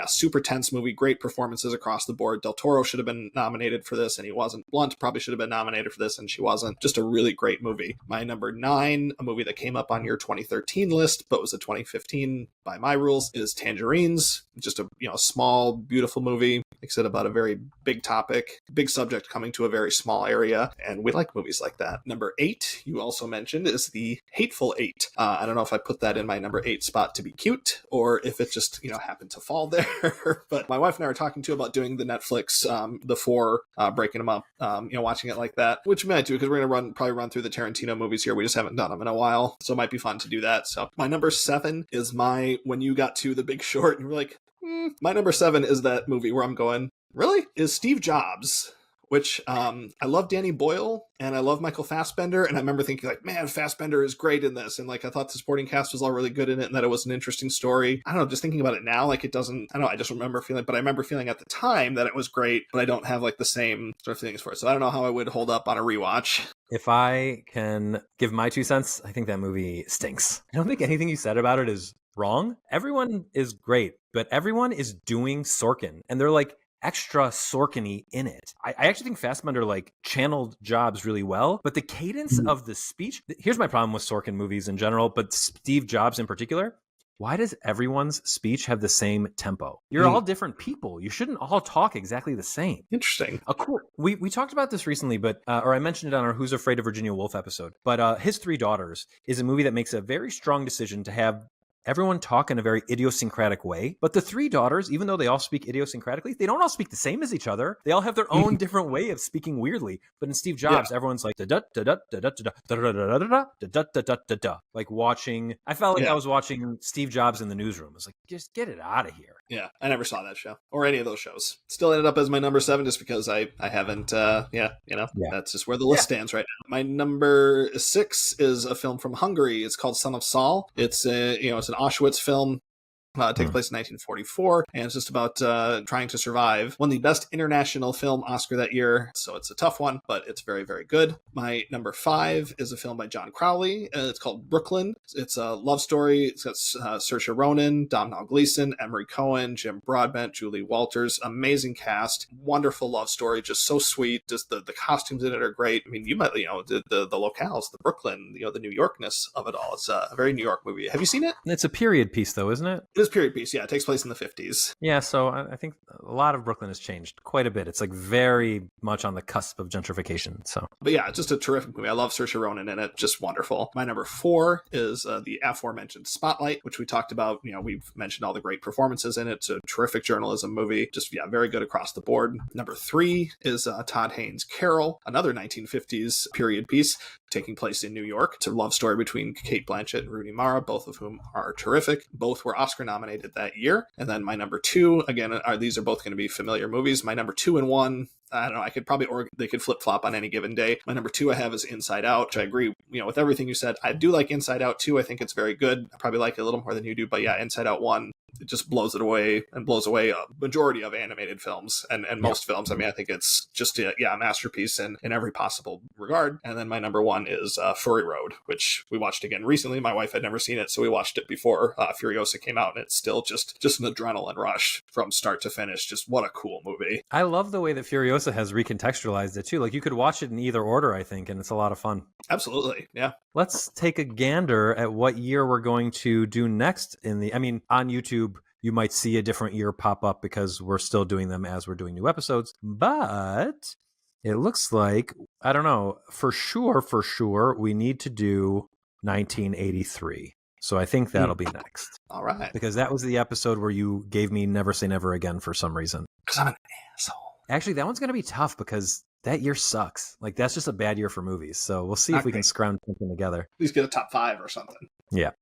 Super tense movie, great performances across the board. Del Toro should have been nominated for this and he wasn't. Blunt probably should have been nominated for this and she wasn't. Just a really great movie. My number 9, a movie that came up on your 2013 list but was a 2015 by my rules, is Tangerines. Just a small, beautiful movie. Like I said, about a very big topic, big subject coming to a very small area, and we like movies like that. Number 8, you also mentioned, is The Hateful Eight. I don't know if I put that in my number number 8 spot to be cute, or if it just, happened to fall there. But my wife and I were talking too about doing the Netflix, the 4, breaking them up, watching it like that, which we might do because we're going to probably run through the Tarantino movies here. We just haven't done them in a while. So it might be fun to do that. So my number 7 is when you got to The Big Short and you were like, my number 7 is that movie where I'm going, really? Is Steve Jobs, which I love Danny Boyle and I love Michael Fassbender. And I remember thinking like, man, Fassbender is great in this. And like, I thought the supporting cast was all really good in it and that it was an interesting story. I don't know, just thinking about it now, like it doesn't, I don't know, I just remember feeling, but I remember feeling at the time that it was great, but I don't have like the same sort of feelings for it. So I don't know how I would hold up on a rewatch. If I can give my 2 cents, I think that movie stinks. I don't think anything you said about it is wrong. Everyone is great, but everyone is doing Sorkin and they're like extra Sorkin-y in it. I actually think Fassbender like channeled Jobs really well, but the cadence of the speech, here's my problem with Sorkin movies in general, but Steve Jobs in particular. Why does everyone's speech have the same tempo? You're all different people. You shouldn't all talk exactly the same. Interesting. Cool. We talked about this recently, but or I mentioned it on our Who's Afraid of Virginia Woolf episode. But His Three Daughters is a movie that makes a very strong decision to have everyone talk in a very idiosyncratic way. But the 3 daughters, even though they all speak idiosyncratically, they don't all speak the same as each other. They all have their own different way of speaking weirdly. But in Steve Jobs, everyone's like like watching. I felt like I was watching Steve Jobs in the newsroom. I was like, just get it out of here. Yeah, I never saw that show or any of those shows. Still ended up as my number 7 just because I haven't. That's just where the list stands right now. My number 6 is a film from Hungary. It's called Son of Saul. It's it's an Auschwitz film. It takes place in 1944, and it's just about trying to survive. Won the Best International Film Oscar that year, so it's a tough one, but it's very, very good. My number 5 is a film by John Crowley. It's called Brooklyn. It's a love story. It's got Saoirse Ronan, Domhnall Gleeson, Emery Cohen, Jim Broadbent, Julie Walters. Amazing cast. Wonderful love story. Just so sweet. Just the costumes in it are great. I mean, you might, the locales, the Brooklyn, the New Yorkness of it all. It's a very New York movie. Have you seen it? It's a period piece, though, isn't it? It is period piece. Yeah, it takes place in the 50s. Yeah, so I think a lot of Brooklyn has changed quite a bit. It's like very much on the cusp of gentrification. But yeah, just a terrific movie. I love Saoirse Ronan in it. Just wonderful. My number 4 is the aforementioned Spotlight, which we talked about. We've mentioned all the great performances in it. It's a terrific journalism movie. Just, very good across the board. Number 3 is Todd Haynes' Carol, another 1950s period piece taking place in New York. It's a love story between Cate Blanchett and Rooney Mara, both of whom are terrific. Both were Oscar nominated that year. And then my number 2, again, these are both going to be familiar movies. My number 2 and 1, I don't know, I could probably, or they could flip-flop on any given day. My number 2 I have is Inside Out, which I agree, with everything you said. I do like Inside Out 2. I think it's very good. I probably like it a little more than you do, but yeah, Inside Out 1, it just blows away a majority of animated films and most films. I mean, I think it's just a masterpiece in every possible regard. And then my number 1 is Fury Road, which we watched again recently. My wife had never seen it, so we watched it before Furiosa came out, and it's still just an adrenaline rush from start to finish. Just what a cool movie. I love the way that Furiosa has recontextualized it too. Like you could watch it in either order, I think, and it's a lot of fun. Absolutely, yeah. Let's take a gander at what year we're going to do next on YouTube. You might see a different year pop up because we're still doing them as we're doing new episodes. But it looks like, I don't know, for sure, we need to do 1983. So I think that'll be next. All right. Because that was the episode where you gave me Never Say Never Again for some reason. Because I'm an asshole. Actually, that one's going to be tough because that year sucks. Like, that's just a bad year for movies. So we'll see if we can scrounge something together. At least get a top 5 or something. Yeah.